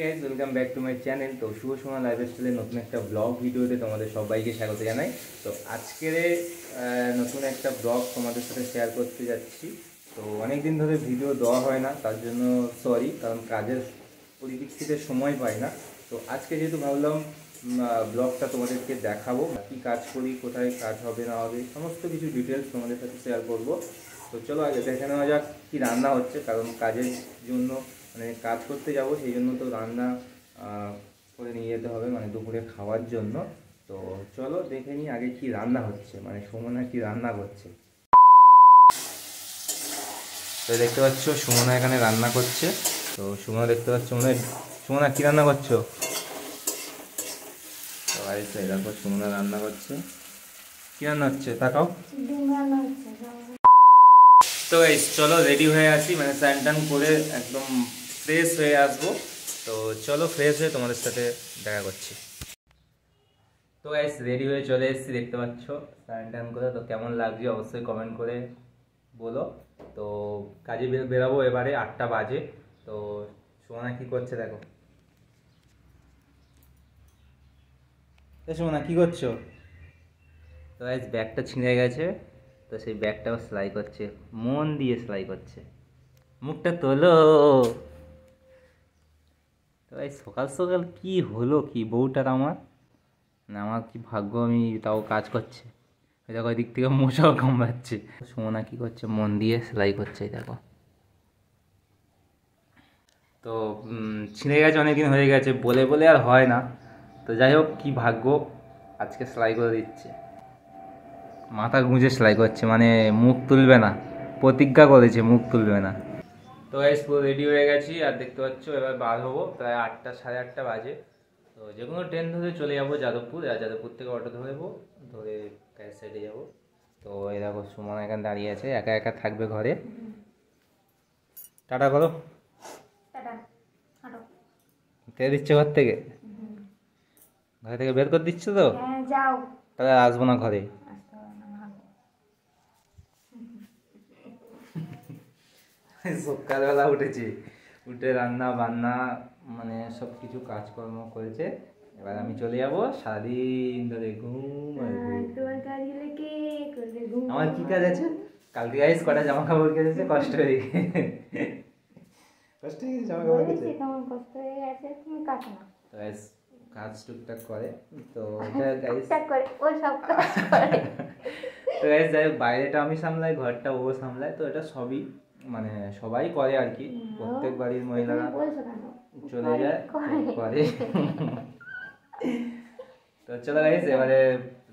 Guys, welcome back to my channel. তো শুভ সময় লাইফস্টাইলের নতুন একটা ব্লগ ভিডিওতে তোমাদের সবাইকে স্বাগত জানাই। তো আজকের নতুন একটা ব্লগ তোমাদের সাথে শেয়ার করতে যাচ্ছি। তো অনেক দিন ধরে ভিডিও দেওয়া হয় না, তার জন্য সরি, কারণ কাজের পরিপ্রেক্ষিতে সময় পাই না। তো আজকে যেহেতু ভাবলাম ব্লগটা তোমাদেরকে দেখাবো, কী কাজ করি, কোথায় কাজ হবে না হবে, সমস্ত কিছু ডিটেলস তোমাদের সাথে শেয়ার করব। তো চলো আগে দেখে নেওয়া যাক কী রান্না হচ্ছে, কারণ কাজের জন্য মানে কাজ করতে যাব, সেই জন্য তো রান্না করে নিয়ে যেতে হবে, মানে দুপুরে খাওয়ার জন্য। তো চলো দেখে নিই আগে কি রান্না হচ্ছে, মানে সুমনা কি রান্না করছে। তো দেখতে পাচ্ছ সুমনা এখানে রান্না করছে। তো সুমনা দেখতে পাচ্ছ, মানে সুমনা কি রান্না করছো? তো দেখো সুমনা রান্না করছে। কি রান্না হচ্ছে তাকাও। তো গাইস চলো রেডি হয়ে আসি, মানে স্নান টান করে একদম ফ্রেশ হয়ে আসবো। তো চলো ফ্রেশ হয়ে তোমাদের সাথে দেখা করছি। তো গাইস রেডি হয়ে চলে এসেছি, দেখতে পাচ্ছ স্নান টান করে। তো কেমন লাগছে অবশ্যই কমেন্ট করে বলো। তো কাজে বেরাবো এবারে, 8টা বাজে। তো সুমনা কি করছে দেখো। সুমনা কি করছো? তো গাইস ব্যাগটা ছিঁড়ে গেছে, তো সেই ব্যাগটাও সেলাই করছে, মন দিয়ে সেলাই করছে। মুখটা তোলো। তো ভাই সকাল সকাল কি হলো কি বউটার আমার, না আমার কি ভাগ্য, আমি তাও কাজ করছে। ওই দেখো ওই দিক থেকে মশাও কামড়াচ্ছে। সুমনা কি করছে, মন দিয়ে সেলাই করছে দেখো। তো ছিঁড়ে গেছে, অনেকদিন হয়ে গেছে, বলে বলে আর হয় না। তো যাই হোক, কি ভাগ্য, আজকে সেলাই করে দিচ্ছে। মাথা গুঁজে সেলাই করছে, মানে মুখ তুলবে না, প্রতিজ্ঞা করেছে মুখ তুলবে না। তো গাইস পুরো রেডি হয়ে গেছি, আর দেখতে পাচ্ছ এবার বার হবো, প্রায় 8টা 8:30 বাজে। তো যে কোনো ট্রেন ধরে চলে যাবো যাদবপুর, আর যাদবপুর থেকে অটো ধরবো, ধরে ক্যাশ সাইডে যাবো। তো এই দেখো সুমন এখানে দাঁড়িয়ে আছে, একা একা থাকবে ঘরে। টাটা করো। তেল দিচ্ছে ঘর থেকে, ঘর থেকে বের করে দিচ্ছ তো। যাও, তাহলে আসবো না ঘরে। সকালবেলা উঠেছি, উঠে রান্না বান্না মানে সব কিছু কাজকর্ম করেছে। এবার আমি চলে যাবো, সারাদিন ধরে ঘুম আর ঘুম। তোমার কাজগুলো কে করবে? আমার কি কাজ আছে? কালকে গাইস কটা জামা কাপড় কেটেছে, কষ্ট হয়ে গেছে, কষ্ট হয়ে গেছে জামা কাপড় কেটে। তোমার কষ্ট হয়ে গেছে, তুমি কাটো না। তো গাইস কাজ টুকটাক করে, তো এটা গাইস টুকটাক করে ও সব কাজ করে। তো গাইস যাই হোক, বাইরেটা আমি সামলাই, ঘরটা ও সামলায়, তো এটা সবই মানে সবাই করে আর কি। প্রত্যেক বাড়ির মহিলারা চলে যায় করে। তো চলো গাইস এবারে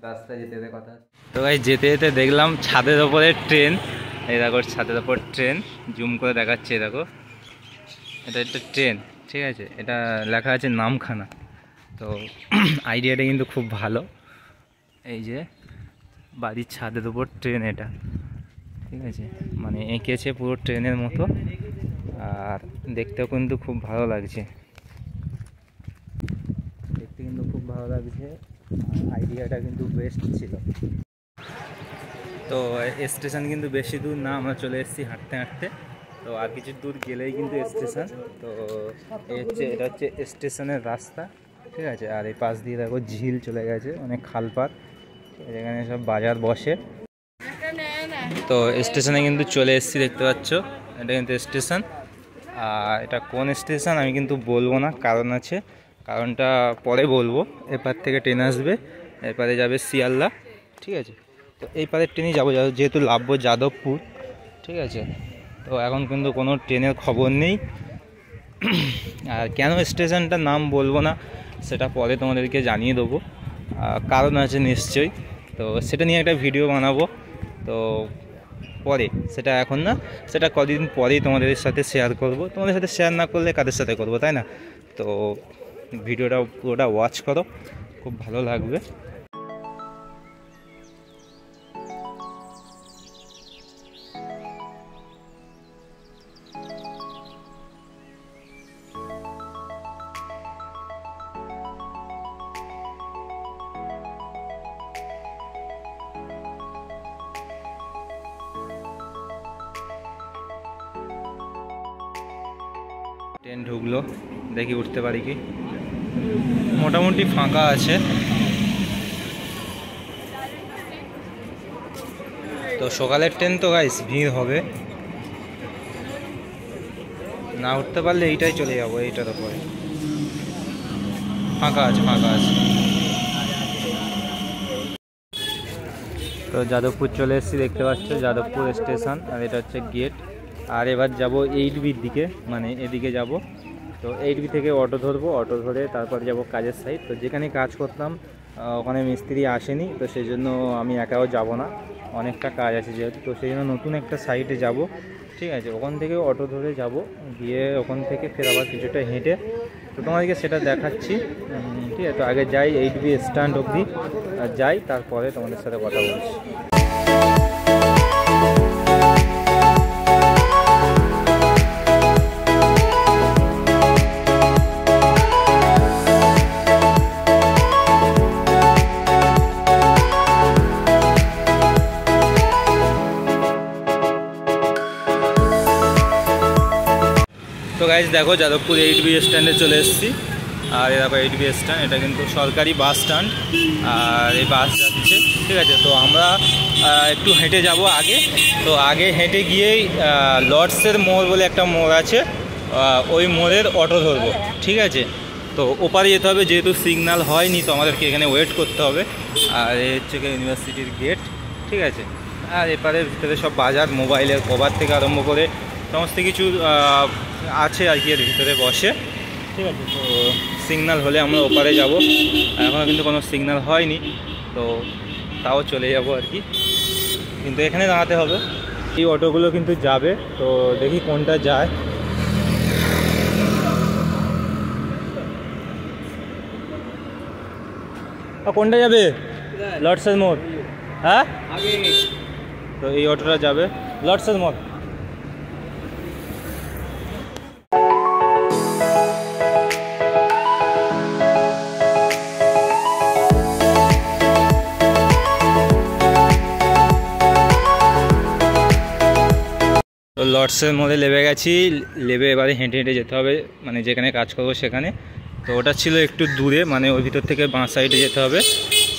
রাস্তায় যেতে যেতে কথা। তো গাইস যেতে যেতে দেখলাম ছাদের ওপরে ট্রেন। এই দেখো ছাদের ওপর ট্রেন, জুম করে দেখাচ্ছে দেখো, এটা একটা ট্রেন, ঠিক আছে, এটা লেখা আছে নামখানা। তো আইডিয়াটা কিন্তু খুব ভালো। এই যে বাড়ির ছাদের উপর ট্রেন, এটা ঠিক আছে, মানে এঁকেছে পুরো ট্রেনের মতো, আর দেখতেও কিন্তু খুব ভালো লাগছে, দেখতে কিন্তু খুব ভালো লাগছে। আইডিয়াটা কিন্তু বেস্ট ছিল। তো স্টেশন কিন্তু বেশি দূর না, আমরা চলে এসেছি হাঁটতে হাঁটতে। তো আর কিছু দূর গেলেই কিন্তু স্টেশন। তো এই হচ্ছে, এটা হচ্ছে স্টেশনের রাস্তা, ঠিক আছে। আর এই পাশ দিয়ে দেখো ঝিল চলে গেছে, অনেক খালপাত, এখানে সব বাজার বসে। তো স্টেশনে কিন্তু চলে এসেছি, দেখতে পাচ্ছ এটা কিন্তু স্টেশন। আর এটা কোন স্টেশন আমি কিন্তু বলবো না, কারণ আছে, কারণটা পরে বলবো। এপার থেকে ট্রেন আসবে, এরপরে যাবে শিয়ালদা, ঠিক আছে। তো এই পারের ট্রেনেই যাবো, যেহেতু নামবো যাদবপুর, ঠিক আছে। তো এখন কিন্তু কোনো ট্রেনের খবর নেই। আর কেন স্টেশনটার নাম বলবো না সেটা পরে তোমাদেরকে জানিয়ে দেবো, কারণ আছে নিশ্চয়ই। তো সেটা নিয়ে একটা ভিডিও বানাবো, তো পরে, সেটা এখন না, সেটা কদিন পরেই তোমাদের সাথে শেয়ার করব। তোমাদের সাথে শেয়ার না করলে কাদের সাথে করবো, তাই না? তো ভিডিওটা পুরোটা ওয়াচ করো, খুব ভালো লাগবে। ট্রেন ঢুকলো, দেখি উঠতে পারি কি। মোটামুটি ফাঁকা আছে। তো সকালের ট্রেন তো গাইস ভিড় হবে, না উঠতে পারলে এইটাই চলে যাবো, এইটার উপরে ফাঁকা আছে, ফাঁকা আছে। তো যাদবপুর চলে এসেছি, দেখতে পাচ্ছ যাদবপুর স্টেশন, আর এটা হচ্ছে গেট। আর এবার যাব 8বির দিকে, মানে এদিকে যাব। তো 8বি থেকে অটো ধরবো, অটো ধরে তারপর যাব কাজের সাইড। তো যেখানে কাজ করতাম ওখানে মিস্ত্রি আসেনি, তো সেই জন্য আমি একাও যাব না, অনেকটা কাজ আছে যেহেতু। তো সেই জন্য নতুন একটা সাইটে যাব, ঠিক আছে। ওখান থেকে অটো ধরে যাব, গিয়ে ওখান থেকে ফের আবার কিছুটা হেঁটে, তো তোমাদেরকে সেটা দেখাচ্ছি, ঠিক আছে। তো আগে যাই 8বি স্ট্যান্ড অবধি যাই, তারপরে তোমাদের সাথে কথা বলছি। তো গাইজ দেখো যাদবপুর 8বি স্ট্যান্ডে চলে এসেছি। আর এরকম 8বি স্ট্যান্ড, এটা কিন্তু সরকারি বাস স্ট্যান্ড, আর এই বাস যাচ্ছে, ঠিক আছে। তো আমরা একটু হেঁটে যাব আগে। তো আগে হেঁটে গিয়েই লর্ডসের মোড় বলে একটা মোড় আছে, ওই মোড়ের অটো ধরবো, ঠিক আছে। তো ওপারে যেতে হবে, যেহেতু সিগন্যাল হয়নি, তো আমাদেরকে এখানে ওয়েট করতে হবে। আর এই হচ্ছে ইউনিভার্সিটির গেট, ঠিক আছে। আর এপারে ভিতরে সব বাজার, মোবাইলের কভার থেকে আরম্ভ করে সমস্ত কিছু আছে আর কি এর ভিতরে বসে, ঠিক আছে। তো সিগন্যাল হলে আমরা ওপারে যাব, এখনও কিন্তু কোনো সিগন্যাল হয়নি, তো তাও চলে যাব আর কি, কিন্তু এখানে দাঁড়াতে হবে। এই অটোগুলো কিন্তু যাবে, তো দেখি কোনটা যায়। কোনটা যাবে? লর্ডসের মোড়। হ্যাঁ, তো এই অটোটা যাবে লর্ডসের মোড়। তো লর্ডসের মোড়ে নেমে গেছি, নেমে এবারে হেঁটে হেঁটে যেতে হবে, মানে যেখানে কাজ করবো সেখানে। তো ওটা ছিল একটু দূরে, মানে ওই ভিতর থেকে বাঁ সাইডে যেতে হবে,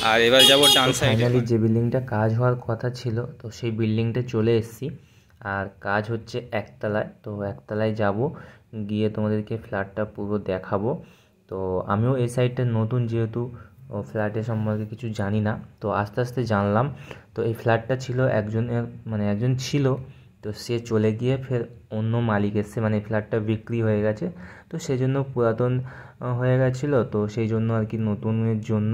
আর এবার যাব ডান সাইডে। ফাইনালি যে বিল্ডিংটা কাজ হওয়ার কথা ছিল, তো সেই বিল্ডিংটা চলে এসেছি। আর কাজ হচ্ছে একতলায়, তো একতলায় যাব, গিয়ে তোমাদেরকে ফ্ল্যাটটা পুরো দেখাবো। তো আমিও এই সাইডটা নতুন, যেহেতু ফ্ল্যাটের সম্পর্কে কিছু জানি না, তো আস্তে আস্তে জানলাম। তো এই ফ্ল্যাটটা ছিল একজনের, মানে একজন ছিল, তো সে চলে গিয়ে ফের অন্য মালিক এসছে, মানে ফ্ল্যাটটা বিক্রি হয়ে গেছে, তো সেই জন্য পুরাতন হয়ে গেছিলো, তো সেই জন্য আর কি নতুনের জন্য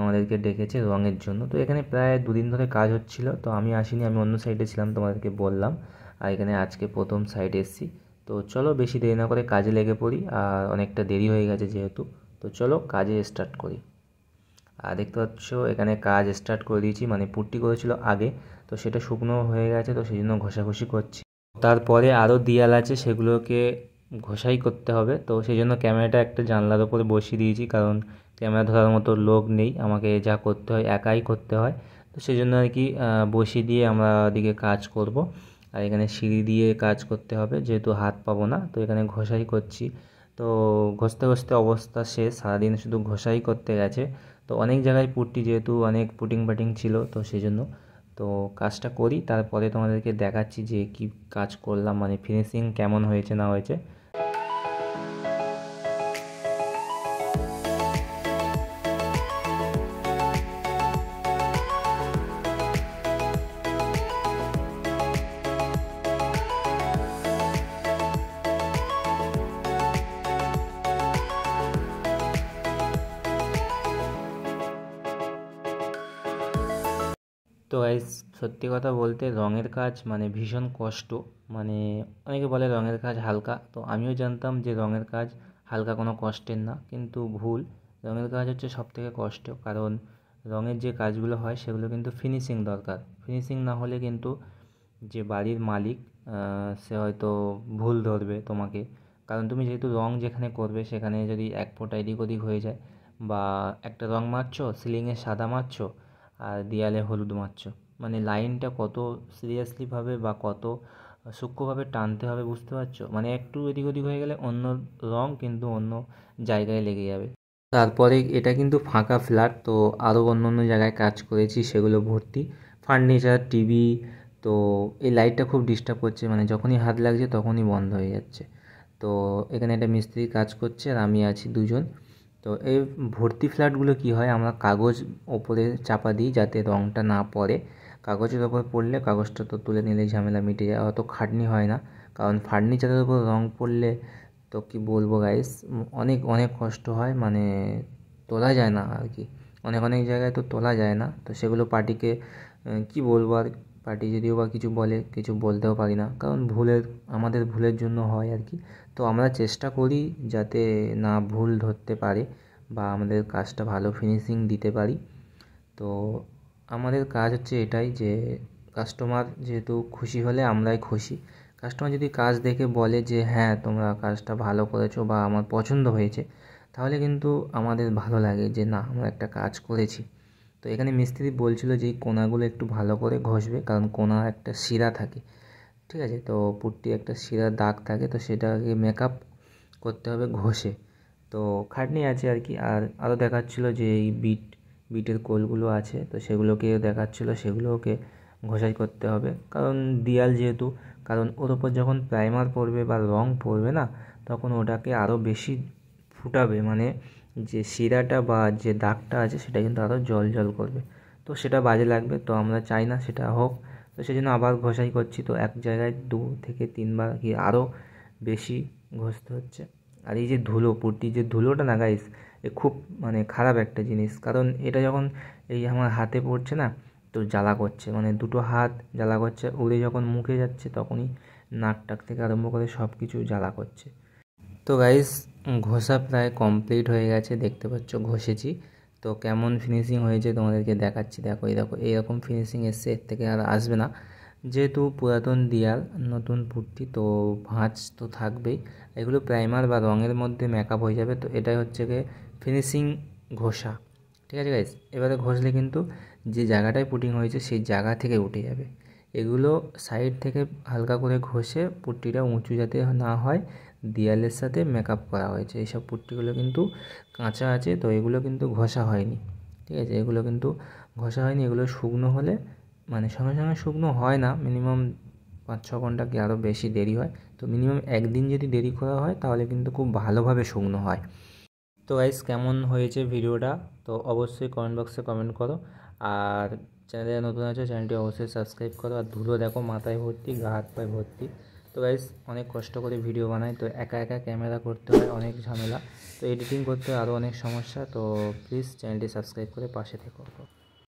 আমাদেরকে ডেকেছে রঙের জন্য। তো এখানে প্রায় 2 দিন ধরে কাজ হচ্ছিল, তো আমি আসিনি, আমি অন্য সাইডে ছিলাম, তোমাদেরকে বললাম। আর এখানে আজকে প্রথম সাইডে এসেছি। তো চলো বেশি দেরি না করে কাজে লেগে পড়ি, আর অনেকটা দেরি হয়ে গেছে যেহেতু, তো চলো কাজে স্টার্ট করি। আর দেখতে পাচ্ছ এখানে কাজ স্টার্ট করে দিয়েছি, মানে পুট্টি করেছিল আগে, তো সেটা শুকনো হয়ে গেছে, তো সেই জন্য ঘষাঘষি করছি। তারপরে আরও দেয়াল আছে, সেগুলোকে ঘষাই করতে হবে। তো সেই জন্য ক্যামেরাটা একটা জানলার ওপরে বসিয়ে দিয়েছি, কারণ ক্যামেরা ধরার মতো লোক নেই, আমাকে যা করতে হয় একাই করতে হয়। তো সেই জন্য আর কি বসিয়ে দিয়ে আমরা ওদিকে কাজ করব। আর এখানে সিঁড়ি দিয়ে কাজ করতে হবে, যেহেতু হাত পাবো না, তো এখানে ঘষাই করছি। তো ঘষতে ঘষতে অবস্থা শেষ, সারাদিন শুধু ঘষাই করতে গেছে। তো অনেক জায়গায় পুট্টি, যেহেতু অনেক পুটিং পাটিং ছিল, তো সেই জন্য তো কাজটা করি, তারপরে তোমাদেরকে দেখাচ্ছি যে কি কাজ করলাম, মানে ফিনিশিং কেমন হয়েছে না হয়েছে। তো গাইস, সত্যি কথা বলতে রঙের কাজ মানে ভীষণ কষ্ট। মানে অনেকে বলে রঙের কাজ হালকা, তো আমিও জানতাম যে রঙের কাজ হালকা কোনো কষ্টের না, কিন্তু ভুল। রঙের কাজ হচ্ছে সবথেকে কষ্ট, কারণ রঙের যে কাজগুলো হয় সেগুলো কিন্তু ফিনিশিং দরকার। ফিনিশিং না হলে কিন্তু যে বাড়ির মালিক সে হয়তো ভুল ধরবে তোমাকে, কারণ তুমি যেহেতু রং যেখানে করবে সেখানে যদি এক ফোঁটা এদিক ওদিক হয়ে যায়, বা একটা রং মারছো, সিলিংয়ে সাদা মারছো আর দেয়ালে হলুদ মারছো, মানে লাইনটা কত সিরিয়াসলিভাবে বা কত সূক্ষ্মভাবে টানতে হবে, বুঝতে পারছো? মানে একটু এদিক ওদিক হয়ে গেলে অন্য রং কিন্তু অন্য জায়গায় লেগে যাবে। তারপরে এটা কিন্তু ফাঁকা ফ্ল্যাট, তো আরও অন্য অন্য জায়গায় কাজ করেছি সেগুলো ভর্তি ফার্নিচার, টিভি। তো এই লাইটটা খুব ডিস্টার্ব করছে, মানে যখনই হাত লাগছে তখনই বন্ধ হয়ে যাচ্ছে। তো এখানে একটা মিস্ত্রি কাজ করছে আর আমি আছি দুজন। তো এই ভর্তি ফ্ল্যাটগুলো কি হয়, আমরা কাগজ ওপরে চাপা দিই যাতে রঙটা না পড়ে। কাগজের ওপর পড়লে কাগজটা তো তুলে নিলে ঝামেলা মিটে যায়, অত খাটনি হয় না। কারণ ফার্নিচারের ওপর রঙ পড়লে তো কি বলবো গাইস, অনেক অনেক কষ্ট হয়, মানে তোলা যায় না আর কি। অনেক অনেক জায়গায় তো তোলা যায় না, তো সেগুলো পার্টিকে কি বলবো আর, পার্টি যদিও বা কিছু বলে কিছু বলতেও পারি না, কারণ আমাদের ভুলের জন্য হয় আর কি। তো আমরা চেষ্টা করি যাতে না ভুল ধরতে পারে বা আমাদের কাজটা ভালো ফিনিশিং দিতে পারি। তো আমাদের কাজ হচ্ছে এটাই যে কাস্টমার যেহেতু খুশি হলে আমরাই খুশি। কাস্টমার যদি কাজ দেখে বলে যে হ্যাঁ তোমরা কাজটা ভালো করেছো বা আমার পছন্দ হয়েছে, তাহলে কিন্তু আমাদের ভালো লাগে যে না আমরা একটা কাজ করেছি। তো এখানে মিস্ত্রি বলছিল যে এই কোণাগুলো একটু ভালো করে ঘষবে, কারণ কোণা একটা শিরা থাকে, ঠিক আছে? তো পুট্টি একটা শিরার দাগ থাকে, তো সেটাকে মেকআপ করতে হবে ঘষে। তো খাটনি আছে আর কি। আর আরও দেখাচ্ছিলো যে এই বিটের কোলগুলো আছে, তো সেগুলোকে দেখাচ্ছিলো, সেগুলোকে ঘষাই করতে হবে, কারণ দেয়াল যেহেতু, কারণ ওর ওপর যখন প্রাইমার পড়বে বা রং পড়বে না, তখন ওটাকে আরও বেশি ফুটাবে, মানে যে শিরাটা বা যে দাগটা আছে সেটা কিন্তু আরও জল জল করবে, তো সেটা বাজে লাগবে। তো আমরা চাই না সেটা হোক, তো সেই জন্য আবার ঘষাই করছি। তো এক জায়গায় 2 থেকে 3 বার কি আরও বেশি ঘষতে হচ্ছে। আর এই যে ধুলো, পুট্টির যে ধুলোটা না গাইস, এ খুব মানে খারাপ একটা জিনিস, কারণ এটা যখন এই আমার হাতে পড়ছে না, তো জ্বালা করছে, মানে দুটো হাত জ্বালা করছে, উড়ে যখন মুখে যাচ্ছে তখনই নাক টাক থেকে আরম্ভ করে সব কিছু জ্বালা করছে। তো গাইস ঘষা প্রায় কমপ্লিট হয়ে গেছে, দেখতে পাচ্ছ ঘষেছি। তো কেমন ফিনিশিং হয়েছে তোমাদেরকে দেখাচ্ছি, দেখো এই দেখো এইরকম ফিনিশিং এসছে, এর থেকে আর আসবে না। যেহেতু পুরাতন দেয়াল, নতুন পুট্টি, তো ভাঁজ তো থাকবেই। এগুলো প্রাইমার বা রঙের মধ্যে মেকআপ হয়ে যাবে। তো এটাই হচ্ছে গিয়ে ফিনিশিং ঘষা, ঠিক আছে গাইস? এবারে ঘষলে কিন্তু যে জায়গাটায় পুটিং হয়েছে সেই জায়গা থেকে উঠে যাবে। এগুলো সাইড থেকে হালকা করে ঘষে পুট্টিটা উঁচু যাতে না হয়, দেয়ালের সাথে মেকআপ করা হয়েছে। এইসব পুট্টিগুলো কিন্তু কাঁচা আছে, তো এগুলো কিন্তু ঘষা হয়নি, ঠিক আছে? এগুলো কিন্তু ঘষা হয়নি, এগুলো শুকনো হলে, মানে সঙ্গে সঙ্গে শুকনো হয় না, মিনিমাম 5-6 ঘন্টা কি আরও বেশি দেরি হয়। তো মিনিমাম একদিন যদি দেরি করা হয় তাহলে কিন্তু খুব ভালোভাবে শুকনো হয়। তো গাইস কেমন হয়েছে ভিডিওটা, তো অবশ্যই কমেন্ট বক্সে কমেন্ট করো। আর চ্যানেলে নতুন আছে চ্যানেলটি অবশ্যই সাবস্ক্রাইব করো। আর ধুলো দেখো মাথায় ভর্তি, গা হাত পায়ে ভর্তি। তো গাইস অনেক কষ্ট করে ভিডিও বানাই, তো একা একা ক্যামেরা করতে হয়, অনেক ঝামেলা, তো এডিটিং করতে আরও অনেক সমস্যা। তো প্লিজ চ্যানেলটি সাবস্ক্রাইব করে পাশে থেকো।